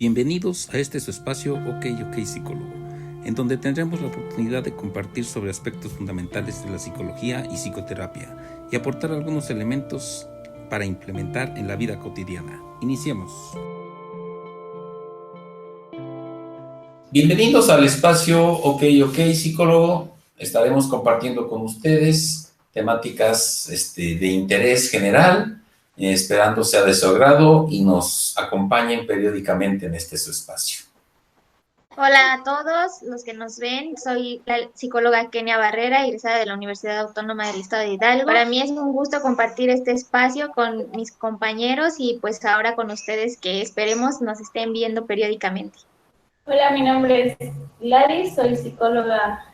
Bienvenidos a este su espacio OK Psicólogo, en donde tendremos la oportunidad de compartir sobre aspectos fundamentales de la psicología y psicoterapia y aportar algunos elementos para implementar en la vida cotidiana. Iniciemos. Bienvenidos al espacio OK Psicólogo. Estaremos compartiendo con ustedes temáticas de interés general, esperando sea de su agrado y nos acompañen periódicamente en este su espacio. Hola a todos los que nos ven, soy la psicóloga Kenia Barrera, egresada de la Universidad Autónoma del Estado de Hidalgo. Para mí es un gusto compartir este espacio con mis compañeros y pues ahora con ustedes que esperemos nos estén viendo periódicamente. Hola, mi nombre es Gladys, soy psicóloga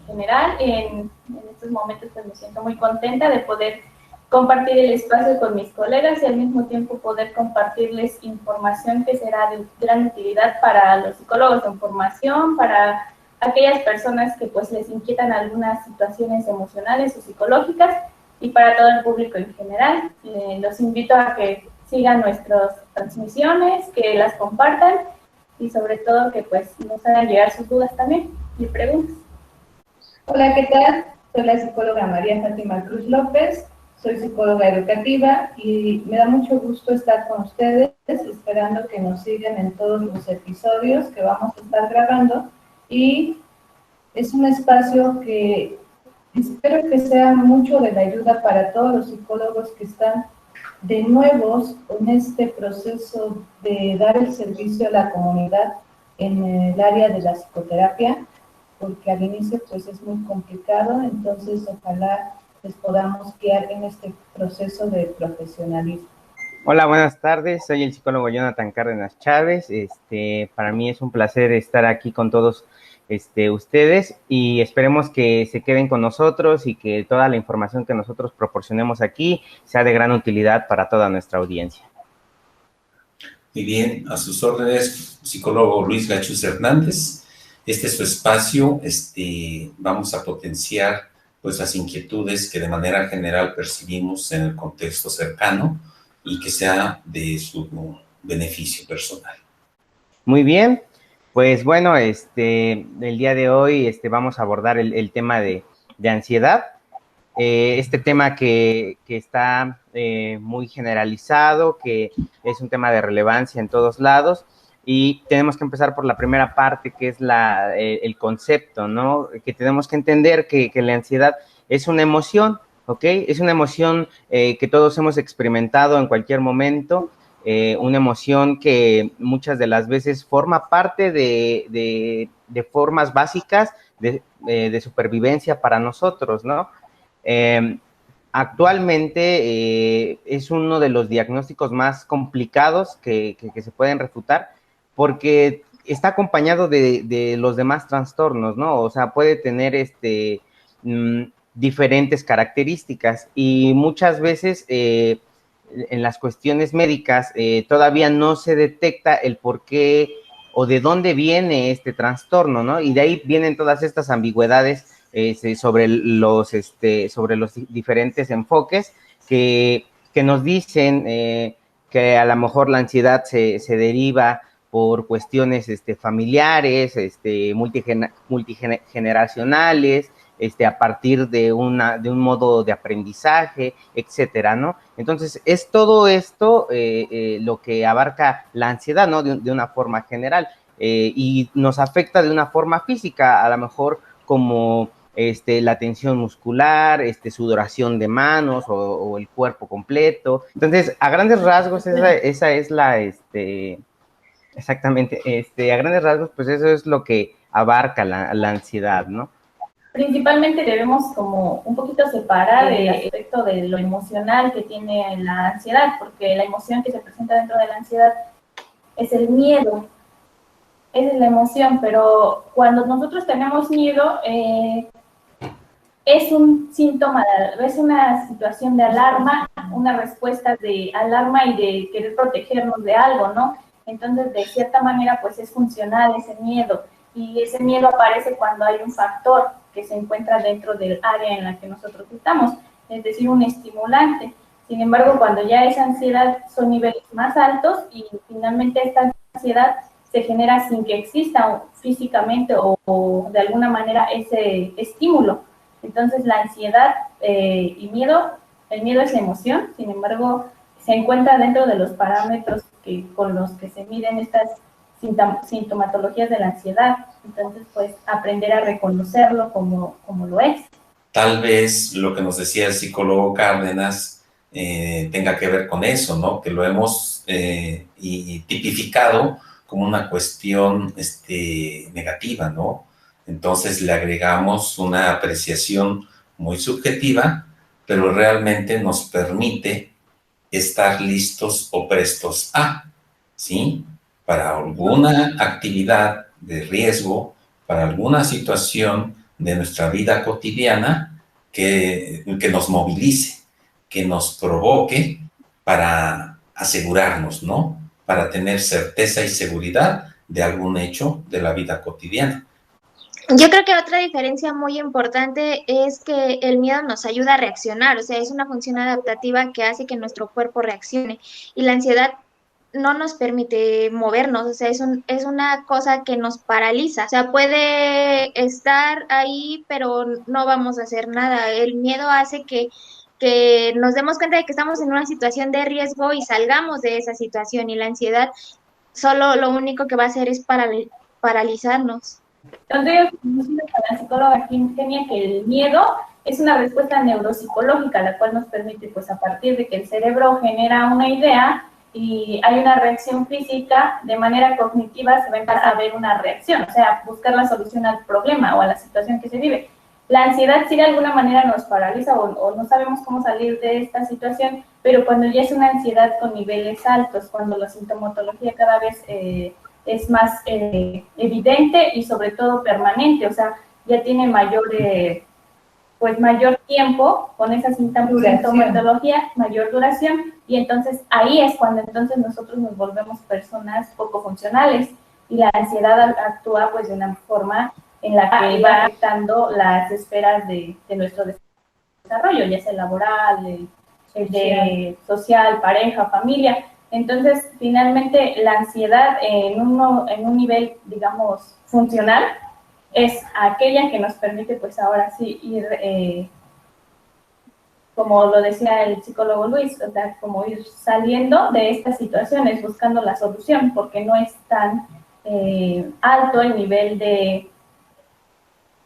general. En estos momentos pues me siento muy contenta de poder compartir el espacio con mis colegas y al mismo tiempo poder compartirles información que será de gran utilidad para los psicólogos en formación, para aquellas personas que pues les inquietan algunas situaciones emocionales o psicológicas y para todo el público en general. Los invito a que sigan nuestras transmisiones, que las compartan y sobre todo que pues nos hagan llegar sus dudas también y preguntas. Hola, ¿qué tal? Soy la psicóloga María Fátima Cruz López, soy psicóloga educativa y me da mucho gusto estar con ustedes, esperando que nos sigan en todos los episodios que vamos a estar grabando, y es un espacio que espero que sea mucho de la ayuda para todos los psicólogos que están de nuevos en este proceso de dar el servicio a la comunidad en el área de la psicoterapia, porque al inicio pues es muy complicado, entonces ojalá les podamos guiar en este proceso de profesionalismo. Hola, buenas tardes, soy el psicólogo Jonathan Cárdenas Chávez. Para mí es un placer estar aquí con todos ustedes y esperemos que se queden con nosotros y que toda la información que nosotros proporcionemos aquí sea de gran utilidad para toda nuestra audiencia. Muy bien, a sus órdenes, psicólogo Luis Gachuz Hernández. Este es su espacio, vamos a potenciar pues las inquietudes que de manera general percibimos en el contexto cercano y que sea de su beneficio personal. Muy bien, pues bueno, el día de hoy vamos a abordar el tema de ansiedad. Este tema que está muy generalizado, que es un tema de relevancia en todos lados, y tenemos que empezar por la primera parte, que es el concepto, ¿no? Que tenemos que entender que la ansiedad es una emoción, ¿ok? Es una emoción que todos hemos experimentado en cualquier momento, una emoción que muchas de las veces forma parte de formas básicas de supervivencia para nosotros, ¿no? Actualmente es uno de los diagnósticos más complicados que se pueden refutar, porque está acompañado de los demás trastornos, ¿no? O sea, puede tener diferentes características y muchas veces en las cuestiones médicas todavía no se detecta el por qué o de dónde viene este trastorno, ¿no? Y de ahí vienen todas estas ambigüedades sobre los diferentes enfoques que nos dicen que a lo mejor la ansiedad se deriva por cuestiones familiares, multigeneracionales, a partir de un modo de aprendizaje, etcétera, ¿no? Entonces, es todo esto lo que abarca la ansiedad, ¿no? De una forma general, y nos afecta de una forma física, a lo mejor como la tensión muscular, sudoración de manos o el cuerpo completo. Entonces, a grandes rasgos, esa es la, exactamente, a grandes rasgos, pues eso es lo que abarca la ansiedad, ¿no? Principalmente debemos como un poquito separar el aspecto de lo emocional que tiene la ansiedad, porque la emoción que se presenta dentro de la ansiedad es el miedo. Esa es la emoción, pero cuando nosotros tenemos miedo, es un síntoma, es una situación de alarma, una respuesta de alarma y de querer protegernos de algo, ¿no? Entonces, de cierta manera, pues es funcional ese miedo, y ese miedo aparece cuando hay un factor que se encuentra dentro del área en la que nosotros estamos, es decir, un estimulante. Sin embargo, cuando ya esa ansiedad son niveles más altos y finalmente esta ansiedad se genera sin que exista físicamente o de alguna manera ese estímulo. Entonces la ansiedad y miedo, el miedo es la emoción, sin embargo se encuentra dentro de los parámetros con los que se miden estas sintomatologías de la ansiedad. Entonces, pues, aprender a reconocerlo como lo es. Tal vez lo que nos decía el psicólogo Cárdenas tenga que ver con eso, ¿no? Que lo hemos y tipificado como una cuestión negativa, ¿no? Entonces le agregamos una apreciación muy subjetiva, pero realmente nos permite estar listos o prestos a, ¿sí? Para alguna actividad de riesgo, para alguna situación de nuestra vida cotidiana que nos movilice, que nos provoque para asegurarnos, ¿no? Para tener certeza y seguridad de algún hecho de la vida cotidiana. Yo creo que otra diferencia muy importante es que el miedo nos ayuda a reaccionar, o sea, es una función adaptativa que hace que nuestro cuerpo reaccione y la ansiedad no nos permite movernos, o sea, es una cosa que nos paraliza, o sea, puede estar ahí, pero no vamos a hacer nada. El miedo hace que nos demos cuenta de que estamos en una situación de riesgo y salgamos de esa situación y la ansiedad solo lo único que va a hacer es paralizarnos. Entonces, la psicóloga Kenia que el miedo es una respuesta neuropsicológica, la cual nos permite, pues, a partir de que el cerebro genera una idea y hay una reacción física, de manera cognitiva se va a empezar a ver una reacción, o sea, buscar la solución al problema o a la situación que se vive. La ansiedad sí de alguna manera nos paraliza o no sabemos cómo salir de esta situación, pero cuando ya es una ansiedad con niveles altos, cuando la sintomatología cada vez es más evidente y sobre todo permanente, o sea, ya tiene mayor tiempo con esa sintomatología, mayor duración, y entonces ahí es cuando entonces nosotros nos volvemos personas poco funcionales y la ansiedad actúa pues de una forma en la que va afectando las esferas de nuestro desarrollo, ya sea laboral, de social, pareja, familia. Entonces, finalmente, la ansiedad en un nivel, digamos, funcional, es aquella que nos permite, pues ahora sí, ir, como lo decía el psicólogo Luis, o sea, como ir saliendo de estas situaciones, buscando la solución, porque no es tan alto el nivel de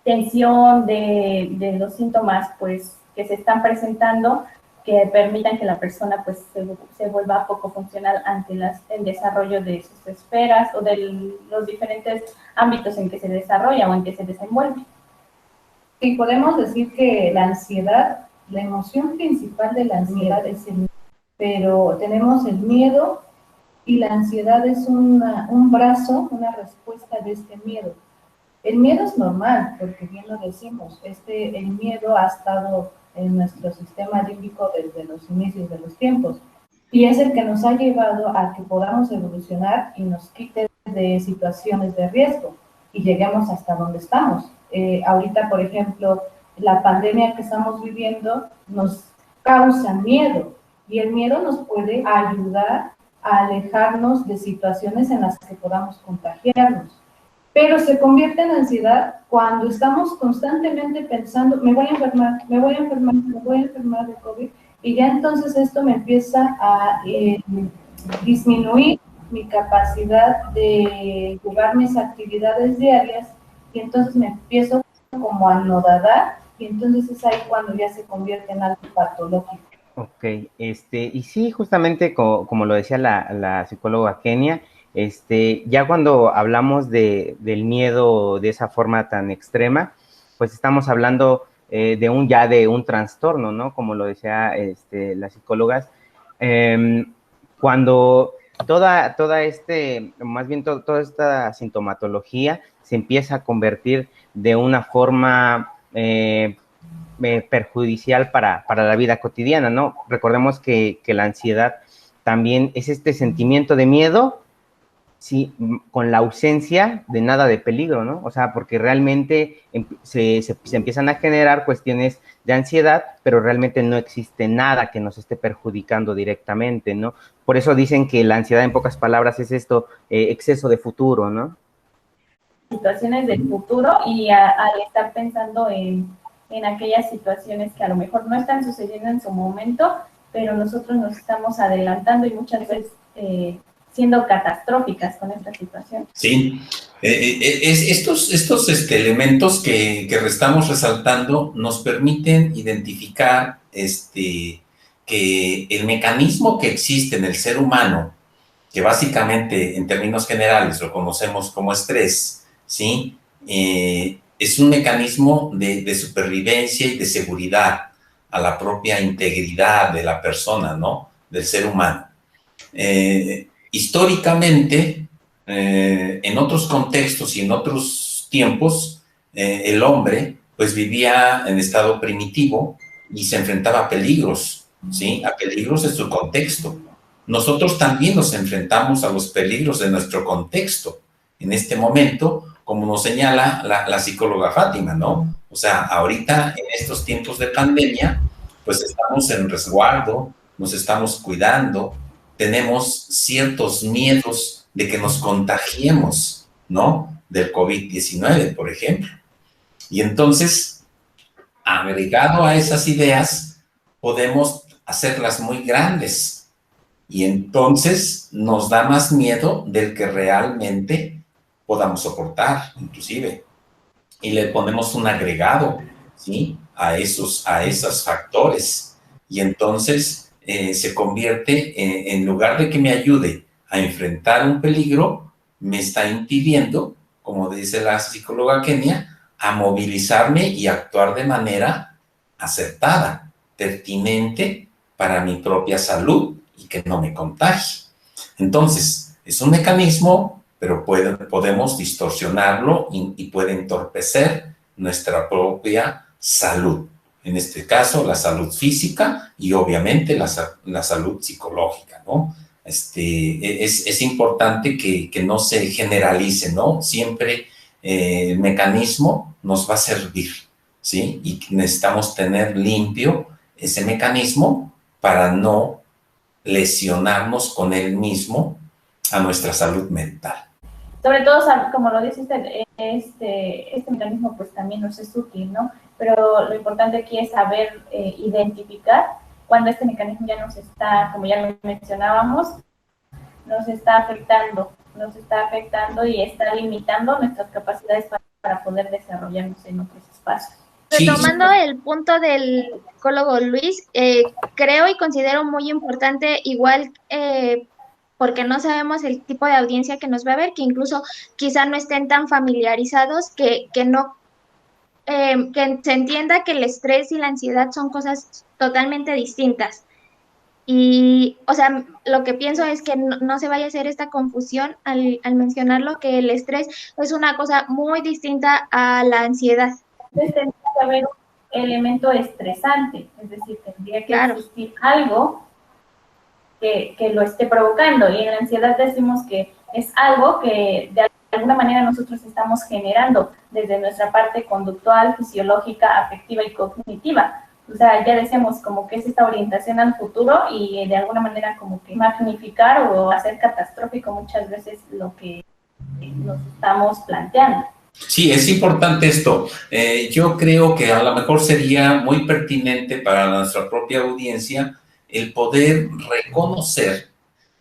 tensión, de los síntomas, pues, que se están presentando, que permitan que la persona pues se vuelva poco funcional ante el desarrollo de sus esferas o de los diferentes ámbitos en que se desarrolla o en que se desenvuelve. Sí, podemos decir que la ansiedad, la emoción principal de la ansiedad es el miedo, pero tenemos el miedo y la ansiedad es un brazo, una respuesta de este miedo. El miedo es normal, porque bien lo decimos, el miedo ha estado en nuestro sistema límbico desde los inicios de los tiempos, y es el que nos ha llevado a que podamos evolucionar y nos quite de situaciones de riesgo y lleguemos hasta donde estamos. Ahorita, por ejemplo, la pandemia que estamos viviendo nos causa miedo, y el miedo nos puede ayudar a alejarnos de situaciones en las que podamos contagiarnos. Pero se convierte en ansiedad cuando estamos constantemente pensando, me voy a enfermar, me voy a enfermar, me voy a enfermar de COVID, y ya entonces esto me empieza a disminuir mi capacidad de llevar mis actividades diarias, y entonces me empiezo como a anodadar, y entonces es ahí cuando ya se convierte en algo patológico. Ok, y sí, justamente como lo decía la psicóloga Kenia, ya cuando hablamos del miedo de esa forma tan extrema, pues estamos hablando de un trastorno, ¿no? Como lo decía las psicólogas, cuando toda esta sintomatología se empieza a convertir de una forma perjudicial para la vida cotidiana, ¿no? Recordemos que la ansiedad también es este sentimiento de miedo sí, con la ausencia de nada de peligro, ¿no? O sea, porque realmente se empiezan a generar cuestiones de ansiedad, pero realmente no existe nada que nos esté perjudicando directamente, ¿no? Por eso dicen que la ansiedad, en pocas palabras, es esto, exceso de futuro, ¿no? Situaciones del futuro y al estar pensando en aquellas situaciones que a lo mejor no están sucediendo en su momento, pero nosotros nos estamos adelantando y muchas veces siendo catastróficas con esta situación. Sí, estos elementos que estamos resaltando nos permiten identificar que el mecanismo que existe en el ser humano, que básicamente en términos generales lo conocemos como estrés, ¿sí? Es un mecanismo de supervivencia y de seguridad a la propia integridad de la persona, ¿no? Del ser humano. Históricamente, en otros contextos y en otros tiempos, el hombre pues vivía en estado primitivo y se enfrentaba a peligros, ¿sí? A peligros de su contexto. Nosotros también nos enfrentamos a los peligros de nuestro contexto en este momento, como nos señala la psicóloga Fátima, ¿no? O sea, ahorita en estos tiempos de pandemia, pues estamos en resguardo, nos estamos cuidando, tenemos ciertos miedos de que nos contagiemos, ¿no? Del COVID-19, por ejemplo. Y entonces, agregado a esas ideas, podemos hacerlas muy grandes. Y entonces nos da más miedo del que realmente podamos soportar, inclusive. Y le ponemos un agregado, ¿sí? A esos factores. Y entonces se convierte, en lugar de que me ayude a enfrentar un peligro, me está impidiendo, como dice la psicóloga Kenia, a movilizarme y actuar de manera acertada, pertinente para mi propia salud y que no me contagie. Entonces, es un mecanismo, pero podemos distorsionarlo y puede entorpecer nuestra propia salud. En este caso, la salud física y obviamente la salud psicológica, ¿no? Es importante que no se generalice, ¿no? Siempre el mecanismo nos va a servir, ¿sí? Y necesitamos tener limpio ese mecanismo para no lesionarnos con él mismo a nuestra salud mental. Sobre todo, como lo dice usted, este mecanismo pues también nos es útil, ¿no? Pero lo importante aquí es saber identificar cuando este mecanismo ya nos está, como ya lo mencionábamos, nos está afectando y está limitando nuestras capacidades para poder desarrollarnos en otros espacios. Retomando el punto del psicólogo Luis, creo y considero muy importante, igual porque no sabemos el tipo de audiencia que nos va a ver, que incluso quizá no estén tan familiarizados, que se entienda que el estrés y la ansiedad son cosas totalmente distintas. Y, o sea, lo que pienso es que no se vaya a hacer esta confusión al mencionarlo, que el estrés es una cosa muy distinta a la ansiedad. Entonces tendría que haber un elemento estresante, es decir, tendría que existir algo que lo esté provocando. Y en la ansiedad decimos que es algo que de alguna manera nosotros estamos generando desde nuestra parte conductual, fisiológica, afectiva y cognitiva. O sea, ya decíamos como que es esta orientación al futuro y de alguna manera como que magnificar o hacer catastrófico muchas veces lo que nos estamos planteando. Sí, es importante esto. Yo creo que a lo mejor sería muy pertinente para nuestra propia audiencia el poder reconocer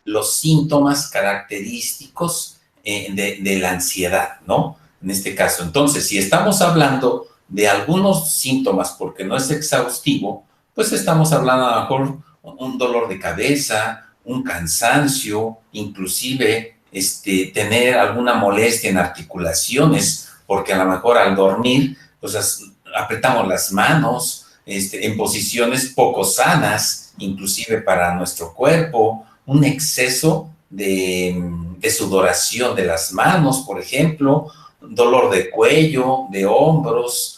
los síntomas característicos de la ansiedad, ¿no? En este caso, entonces, si estamos hablando de algunos síntomas, porque no es exhaustivo, pues estamos hablando a lo mejor un dolor de cabeza, un cansancio, inclusive tener alguna molestia en articulaciones, porque a lo mejor al dormir, pues apretamos las manos en posiciones poco sanas, inclusive para nuestro cuerpo, un exceso de sudoración de las manos, por ejemplo, dolor de cuello, de hombros,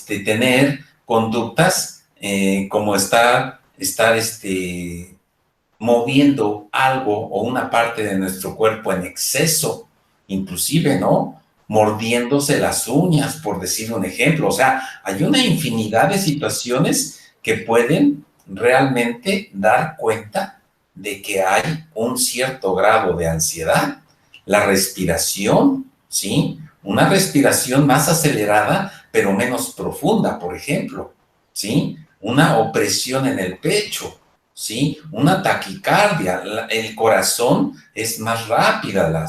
tener conductas como estar moviendo algo o una parte de nuestro cuerpo en exceso, inclusive, ¿no? Mordiéndose las uñas, por decir un ejemplo. O sea, hay una infinidad de situaciones que pueden realmente dar cuenta de que hay un cierto grado de ansiedad. La respiración, ¿sí? Una respiración más acelerada, pero menos profunda, por ejemplo, ¿sí? Una opresión en el pecho, ¿sí? Una taquicardia, el corazón es más rápida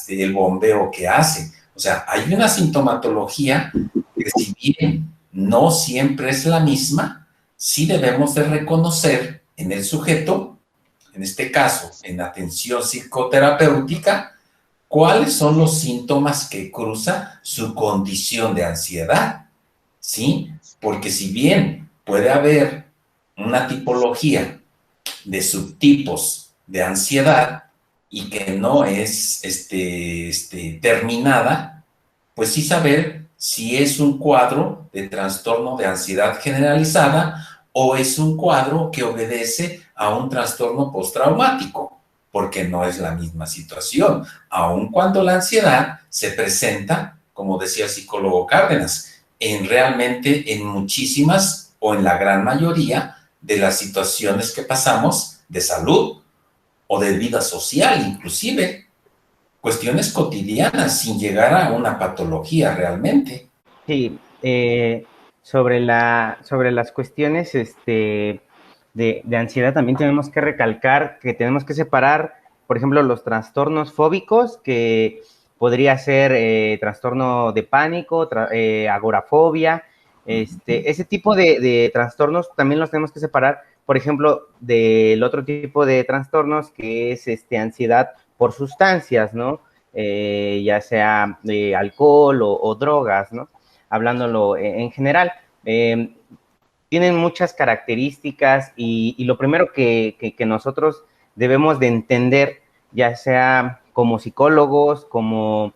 el bombeo que hace. O sea, hay una sintomatología que si bien no siempre es la misma, sí debemos de reconocer en el sujeto, en este caso, en atención psicoterapéutica, cuáles son los síntomas que cruza su condición de ansiedad, ¿sí? Porque si bien puede haber una tipología de subtipos de ansiedad y que no es terminada, pues sí saber si es un cuadro de trastorno de ansiedad generalizada o es un cuadro que obedece a un trastorno postraumático, porque no es la misma situación, aun cuando la ansiedad se presenta, como decía el psicólogo Cárdenas, realmente en muchísimas o en la gran mayoría de las situaciones que pasamos de salud o de vida social, inclusive cuestiones cotidianas sin llegar a una patología realmente. Sí, sobre las cuestiones de ansiedad también tenemos que recalcar que tenemos que separar, por ejemplo, los trastornos fóbicos, que podría ser trastorno de pánico, agorafobia, ese tipo de trastornos también los tenemos que separar, por ejemplo, del otro tipo de trastornos que es ansiedad por sustancias, ¿no? Ya sea alcohol o drogas, ¿no? Hablándolo en general. Tienen muchas características y lo primero que nosotros debemos de entender, ya sea como psicólogos, como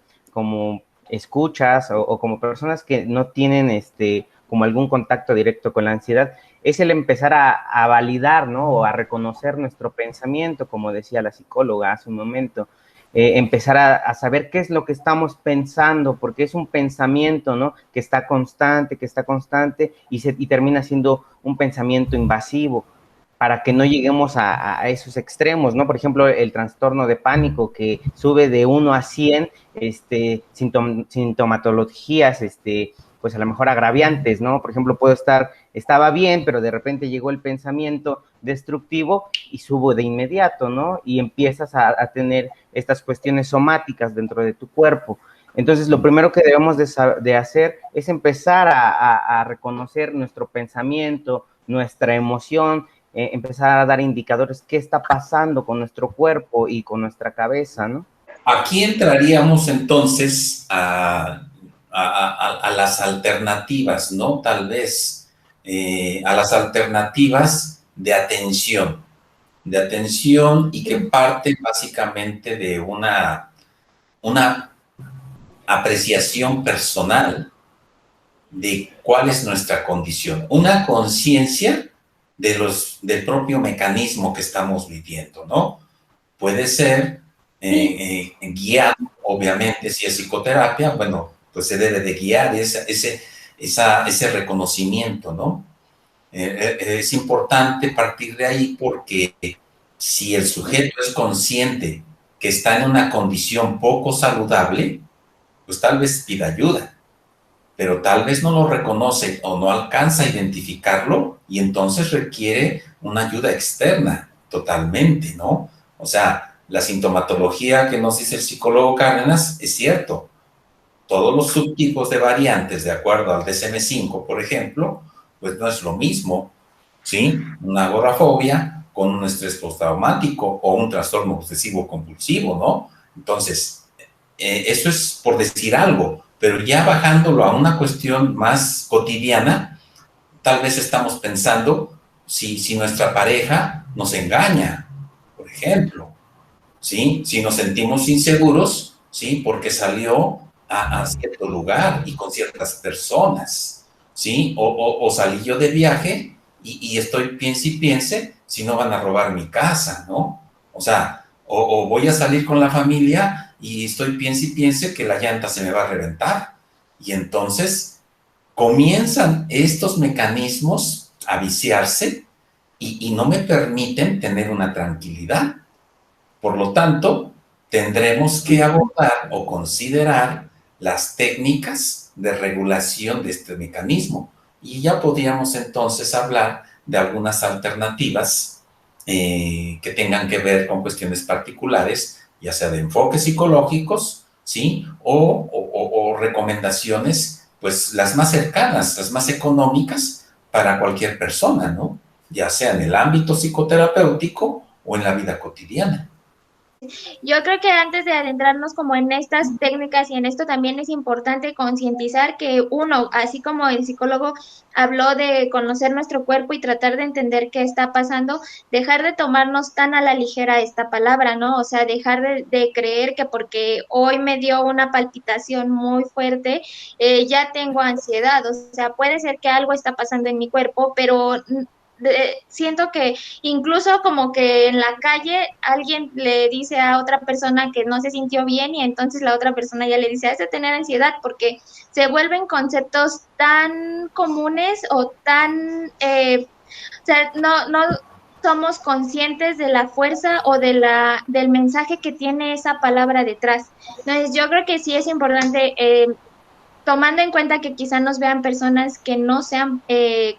escuchas o como personas que no tienen como algún contacto directo con la ansiedad, es el empezar a validar, ¿no? O a reconocer nuestro pensamiento, como decía la psicóloga hace un momento. Empezar a saber qué es lo que estamos pensando, porque es un pensamiento, ¿no? Que está constante y termina siendo un pensamiento invasivo, para que no lleguemos a esos extremos, ¿no? Por ejemplo, el trastorno de pánico que sube de 1 a 100 sintomatologías, pues a lo mejor agraviantes, ¿no? Por ejemplo, estaba bien, pero de repente llegó el pensamiento destructivo y subo de inmediato, ¿no? Y empiezas a tener estas cuestiones somáticas dentro de tu cuerpo. Entonces, lo primero que debemos de hacer es empezar a reconocer nuestro pensamiento, nuestra emoción, empezar a dar indicadores qué está pasando con nuestro cuerpo y con nuestra cabeza, ¿no? Aquí entraríamos entonces a las alternativas, ¿no? Tal vez a las alternativas de atención y que parte básicamente de una apreciación personal de cuál es nuestra condición, una conciencia del propio mecanismo que estamos viviendo, ¿no? Puede ser guiado, obviamente, si es psicoterapia, bueno, pues se debe de guiar ese reconocimiento, ¿no? Es importante partir de ahí porque si el sujeto es consciente que está en una condición poco saludable, pues tal vez pida ayuda, pero tal vez no lo reconoce o no alcanza a identificarlo y entonces requiere una ayuda externa totalmente, ¿no? O sea, la sintomatología que nos dice el psicólogo Cárdenas es cierto. Todos los subtipos de variantes, de acuerdo al DSM-5, por ejemplo, pues no es lo mismo, ¿sí? Una agorafobia con un estrés postraumático o un trastorno obsesivo compulsivo, ¿no? Entonces, eso es por decir algo, pero ya bajándolo a una cuestión más cotidiana, tal vez estamos pensando si nuestra pareja nos engaña, por ejemplo, ¿sí? Si nos sentimos inseguros, ¿sí? Porque salió a cierto lugar y con ciertas personas, ¿sí? O salí yo de viaje y estoy piense y piense si no van a robar mi casa, ¿no? O sea, o voy a salir con la familia y estoy piense y piense que la llanta se me va a reventar. Y entonces comienzan estos mecanismos a viciarse y no me permiten tener una tranquilidad. Por lo tanto, tendremos que abordar o considerar las técnicas de regulación de este mecanismo. Y ya podríamos entonces hablar de algunas alternativas que tengan que ver con cuestiones particulares, ya sea de enfoques psicológicos, ¿sí? O recomendaciones, pues las más cercanas, las más económicas para cualquier persona, ¿no? Ya sea en el ámbito psicoterapéutico o en la vida cotidiana. Yo creo que antes de adentrarnos como en estas técnicas y en esto también es importante concientizar que uno, así como el psicólogo habló de conocer nuestro cuerpo y tratar de entender qué está pasando, dejar de tomarnos tan a la ligera esta palabra, ¿no? O sea, dejar de creer que porque hoy me dio una palpitación muy fuerte, ya tengo ansiedad. O sea, puede ser que algo está pasando en mi cuerpo, pero siento que incluso como que en la calle alguien le dice a otra persona que no se sintió bien y entonces la otra persona ya le dice, has de tener ansiedad, porque se vuelven conceptos tan comunes o tan, o sea, no somos conscientes de la fuerza o del mensaje que tiene esa palabra detrás. Entonces, yo creo que sí es importante, tomando en cuenta que quizá nos vean personas que no sean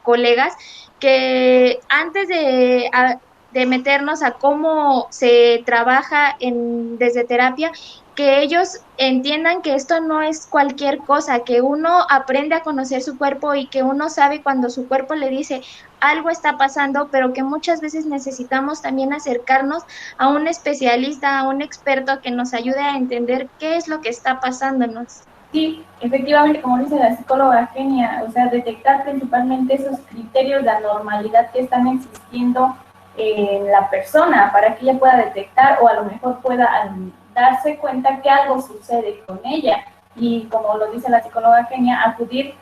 colegas, que antes de meternos a cómo se trabaja desde terapia, que ellos entiendan que esto no es cualquier cosa, que uno aprende a conocer su cuerpo y que uno sabe cuando su cuerpo le dice algo está pasando, pero que muchas veces necesitamos también acercarnos a un especialista, a un experto que nos ayude a entender qué es lo que está pasándonos. Sí, efectivamente, como dice la psicóloga Kenia, o sea, detectar principalmente esos criterios de anormalidad que están existiendo en la persona para que ella pueda detectar o a lo mejor pueda darse cuenta que algo sucede con ella. Y como lo dice la psicóloga Kenia, acudir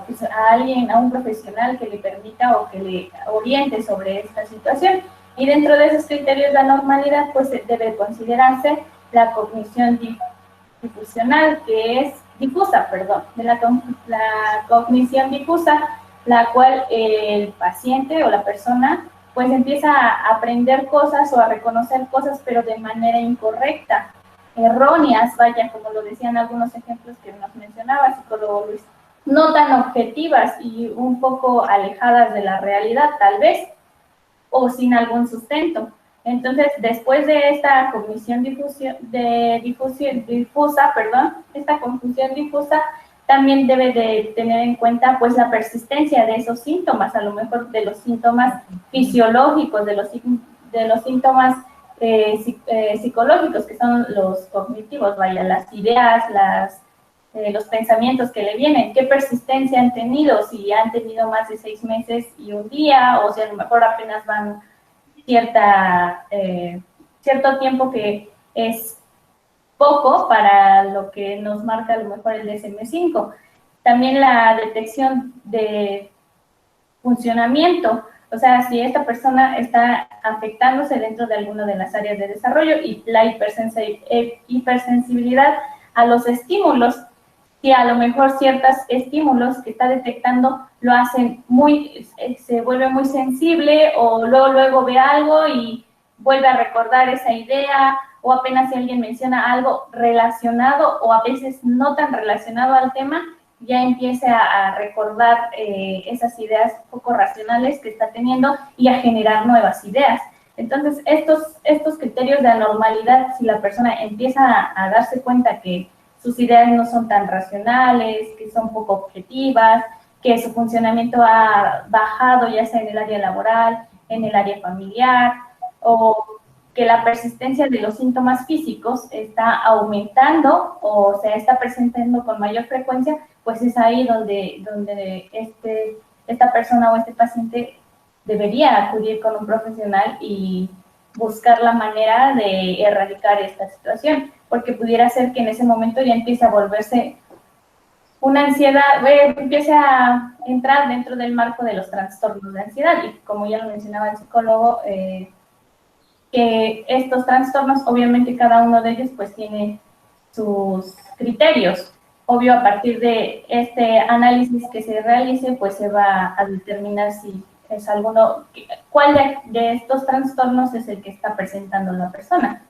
pues a alguien, a un profesional que le permita o que le oriente sobre esta situación. Y dentro de esos criterios de anormalidad, pues debe considerarse la cognición difusional, que es difusa, perdón, de la cognición difusa, la cual el paciente o la persona pues empieza a aprender cosas o a reconocer cosas, pero de manera incorrecta, erróneas, vaya, como lo decían algunos ejemplos que nos mencionaba el psicólogo Luis, no tan objetivas y un poco alejadas de la realidad, tal vez, o sin algún sustento. Entonces, después de esta cognición difusa, esta confusión difusa, también debe de tener en cuenta pues la persistencia de esos síntomas, a lo mejor de los síntomas fisiológicos, de los síntomas psicológicos, que son los cognitivos, vaya, las ideas, los pensamientos que le vienen, qué persistencia han tenido, si han tenido más de 6 meses y un día, o si a lo mejor apenas van cierto tiempo que es poco para lo que nos marca a lo mejor el DSM-5. También la detección de funcionamiento, o sea, si esta persona está afectándose dentro de alguna de las áreas de desarrollo, y la hipersensibilidad a los estímulos, si a lo mejor ciertos estímulos que está detectando lo hacen se vuelve muy sensible, o luego ve algo y vuelve a recordar esa idea, o apenas si alguien menciona algo relacionado o a veces no tan relacionado al tema, ya empiece a recordar esas ideas poco racionales que está teniendo y a generar nuevas ideas. Entonces, estos criterios de anormalidad, si la persona empieza a darse cuenta que sus ideas no son tan racionales, que son poco objetivas, que su funcionamiento ha bajado ya sea en el área laboral, en el área familiar, o que la persistencia de los síntomas físicos está aumentando o se está presentando con mayor frecuencia, pues es ahí donde esta persona o este paciente debería acudir con un profesional y buscar la manera de erradicar esta situación, porque pudiera ser que en ese momento ya empiece a volverse una ansiedad empiece a entrar dentro del marco de los trastornos de ansiedad. Y como ya lo mencionaba el psicólogo, que estos trastornos, obviamente cada uno de ellos pues tiene sus criterios. Obvio, a partir de este análisis que se realice, pues se va a determinar si es alguno, cuál de estos trastornos es el que está presentando la persona.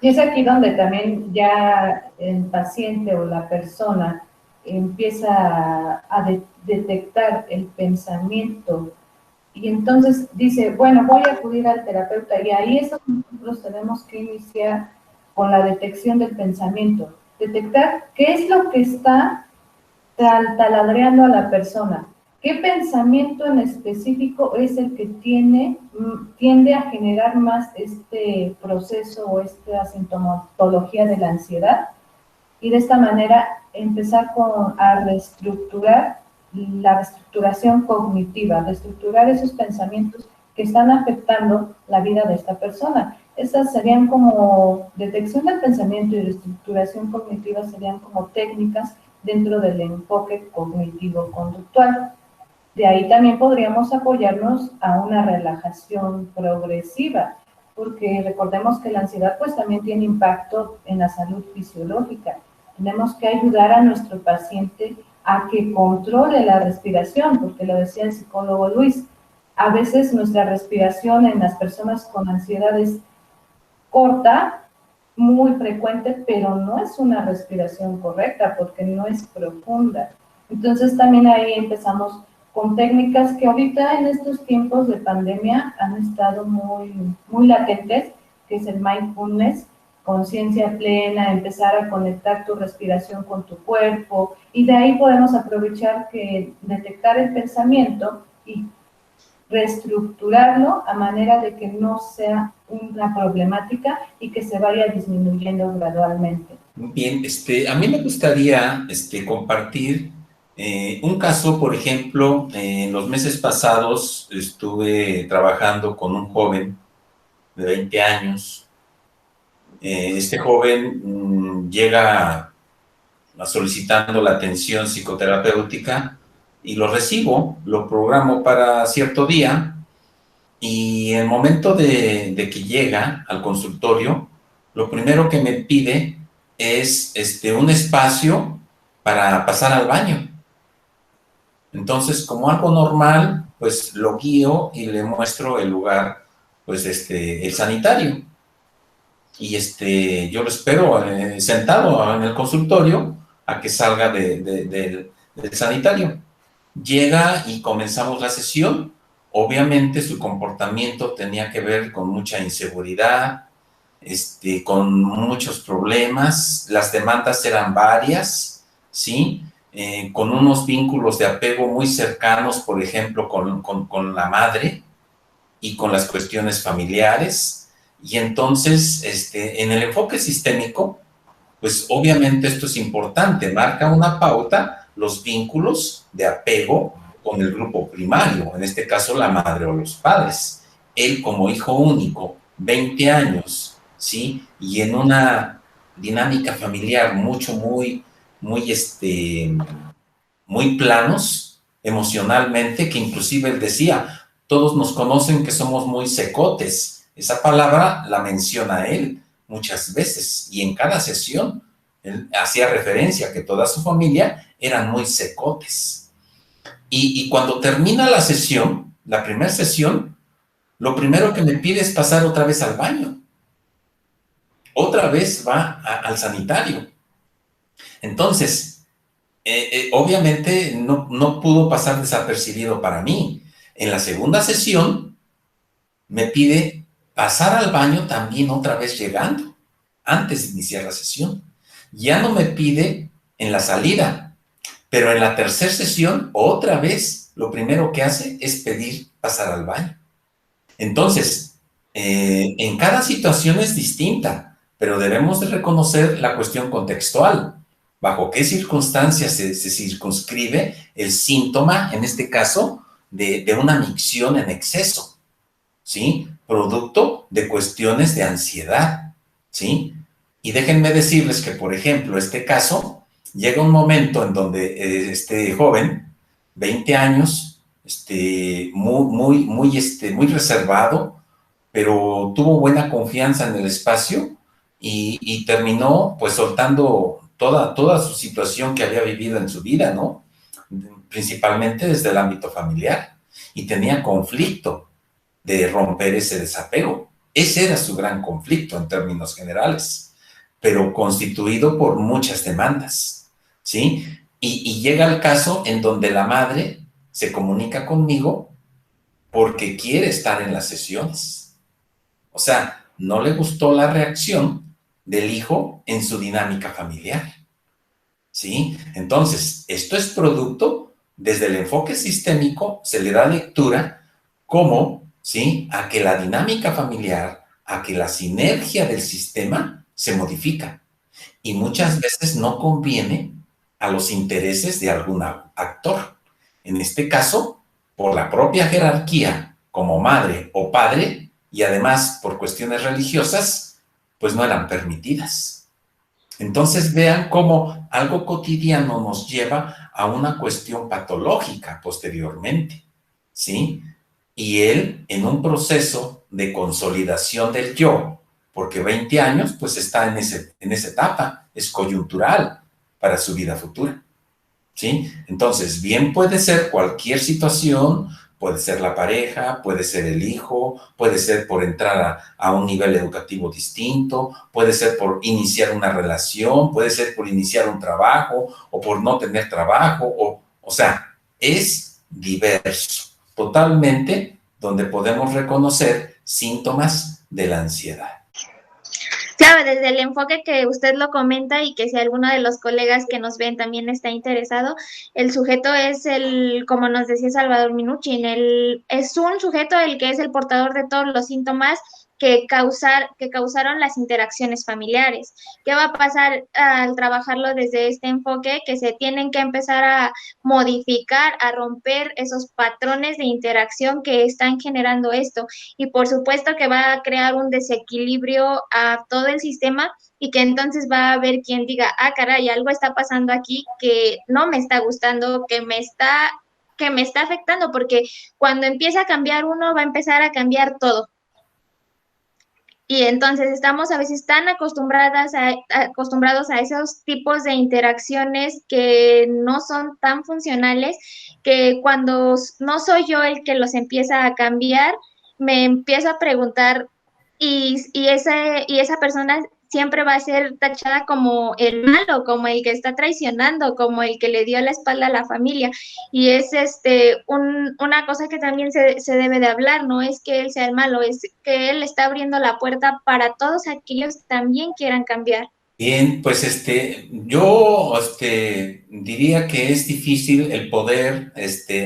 Y es aquí donde también ya el paciente o la persona empieza a detectar el pensamiento y entonces dice, bueno, voy a acudir al terapeuta, y ahí es donde nosotros tenemos que iniciar con la detección del pensamiento, detectar qué es lo que está taladreando a la persona, qué pensamiento en específico es el que tiende a generar más este proceso o esta sintomatología de la ansiedad, y de esta manera empezar a reestructurar la reestructuración cognitiva, reestructurar esos pensamientos que están afectando la vida de esta persona. Estas serían como detección del pensamiento y reestructuración cognitiva, serían como técnicas dentro del enfoque cognitivo-conductual. De ahí también podríamos apoyarnos a una relajación progresiva, porque recordemos que la ansiedad pues también tiene impacto en la salud fisiológica. Tenemos que ayudar a nuestro paciente a que controle la respiración, porque lo decía el psicólogo Luis, a veces nuestra respiración en las personas con ansiedad es corta, muy frecuente, pero no es una respiración correcta porque no es profunda. Entonces también ahí empezamos con técnicas que ahorita en estos tiempos de pandemia han estado muy latentes, que es el mindfulness, conciencia plena, empezar a conectar tu respiración con tu cuerpo, y de ahí podemos aprovechar que detectar el pensamiento y reestructurarlo a manera de que no sea una problemática y que se vaya disminuyendo gradualmente. Bien, a mí me gustaría compartir un caso. Por ejemplo, en los meses pasados estuve trabajando con un joven de 20 años. Este joven llega solicitando la atención psicoterapéutica y lo recibo, lo programo para cierto día, y en el momento de que llega al consultorio, lo primero que me pide es un espacio para pasar al baño. Entonces, como algo normal, pues lo guío y le muestro el lugar, pues el sanitario. Y yo lo espero sentado en el consultorio a que salga del sanitario. Llega y comenzamos la sesión. Obviamente su comportamiento tenía que ver con mucha inseguridad, con muchos problemas. Las demandas eran varias, ¿sí? Con unos vínculos de apego muy cercanos, por ejemplo, con la madre y con las cuestiones familiares. Y entonces, en el enfoque sistémico, pues obviamente esto es importante, marca una pauta los vínculos de apego con el grupo primario, en este caso la madre o los padres. Él como hijo único, 20 años, ¿sí? Y en una dinámica familiar muy planos emocionalmente, que inclusive él decía, todos nos conocen que somos muy secotes. Esa palabra la menciona él muchas veces, y en cada sesión él hacía referencia a que toda su familia eran muy secotes. Y cuando termina la sesión, la primera sesión, lo primero que me pide es pasar otra vez al baño. Otra vez va al sanitario. Entonces, obviamente no pudo pasar desapercibido para mí. En la segunda sesión me pide pasar al baño también otra vez llegando, antes de iniciar la sesión. Ya no me pide en la salida, pero en la tercera sesión, otra vez, lo primero que hace es pedir pasar al baño. Entonces, en cada situación es distinta, pero debemos de reconocer la cuestión contextual. ¿Bajo qué circunstancias se circunscribe el síntoma, en este caso, de una micción en exceso? ¿Sí? Producto de cuestiones de ansiedad, ¿sí? Y déjenme decirles que, por ejemplo, este caso Llega un momento en donde este joven, 20 años, muy reservado, pero tuvo buena confianza en el espacio y terminó pues soltando toda su situación que había vivido en su vida, ¿no? Principalmente desde el ámbito familiar, y tenía conflicto de romper ese desapego. Ese era su gran conflicto en términos generales, pero constituido por muchas demandas, ¿sí? Y llega el caso en donde la madre se comunica conmigo porque quiere estar en las sesiones. O sea, no le gustó la reacción del hijo en su dinámica familiar, ¿sí? Entonces, esto es producto, desde el enfoque sistémico, se le da lectura como, ¿sí?, a que la dinámica familiar, a que la sinergia del sistema se modifica. Y muchas veces no conviene a los intereses de algún actor. En este caso, por la propia jerarquía, como madre o padre, y además por cuestiones religiosas, pues no eran permitidas. Entonces vean cómo algo cotidiano nos lleva a una cuestión patológica posteriormente, ¿sí? Y él, en un proceso de consolidación del yo, porque 20 años, pues está en esa etapa, es coyuntural para su vida futura, ¿sí? Entonces, bien puede ser cualquier situación, puede ser la pareja, puede ser el hijo, puede ser por entrar a un nivel educativo distinto, puede ser por iniciar una relación, puede ser por iniciar un trabajo o por no tener trabajo, o sea, es diverso, totalmente, donde podemos reconocer síntomas de la ansiedad. Claro, desde el enfoque que usted lo comenta y que si alguno de los colegas que nos ven también está interesado, el sujeto es como nos decía Salvador Minuchin, es un sujeto el que es el portador de todos los síntomas que causaron las interacciones familiares. ¿Qué va a pasar al trabajarlo desde este enfoque? Que se tienen que empezar a modificar, a romper esos patrones de interacción que están generando esto. Y por supuesto que va a crear un desequilibrio a todo el sistema y que entonces va a haber quien diga, ah, caray, algo está pasando aquí que no me está gustando, que me está afectando, porque cuando empieza a cambiar uno, va a empezar a cambiar todo. Y entonces estamos a veces tan acostumbrados a esos tipos de interacciones que no son tan funcionales, que cuando no soy yo el que los empieza a cambiar, me empiezo a preguntar y esa persona siempre va a ser tachada como el malo, como el que está traicionando, como el que le dio la espalda a la familia. Y es una cosa que también se debe de hablar, no es que él sea el malo, es que él está abriendo la puerta para todos aquellos que también quieran cambiar. Bien, pues yo diría que es difícil el poder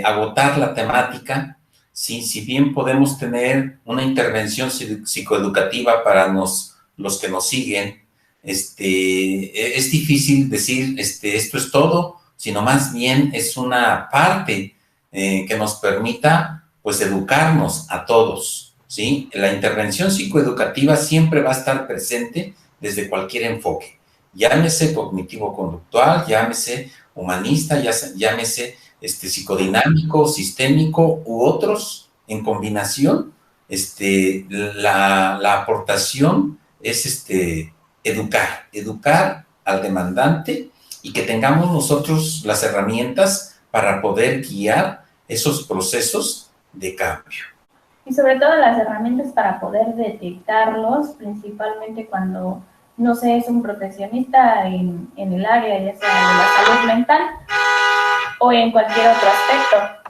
agotar la temática. Sí, si bien podemos tener una intervención psicoeducativa para los que nos siguen, es difícil decir esto es todo, sino más bien es una parte que nos permita pues educarnos a todos, ¿sí? La intervención psicoeducativa siempre va a estar presente desde cualquier enfoque, llámese cognitivo-conductual, llámese humanista, llámese psicodinámico, sistémico u otros en combinación. La aportación es educar al demandante y que tengamos nosotros las herramientas para poder guiar esos procesos de cambio. Y sobre todo las herramientas para poder detectarlos, principalmente cuando no se es un profesionista en el área, ya sea de la salud mental o en cualquier otro aspecto.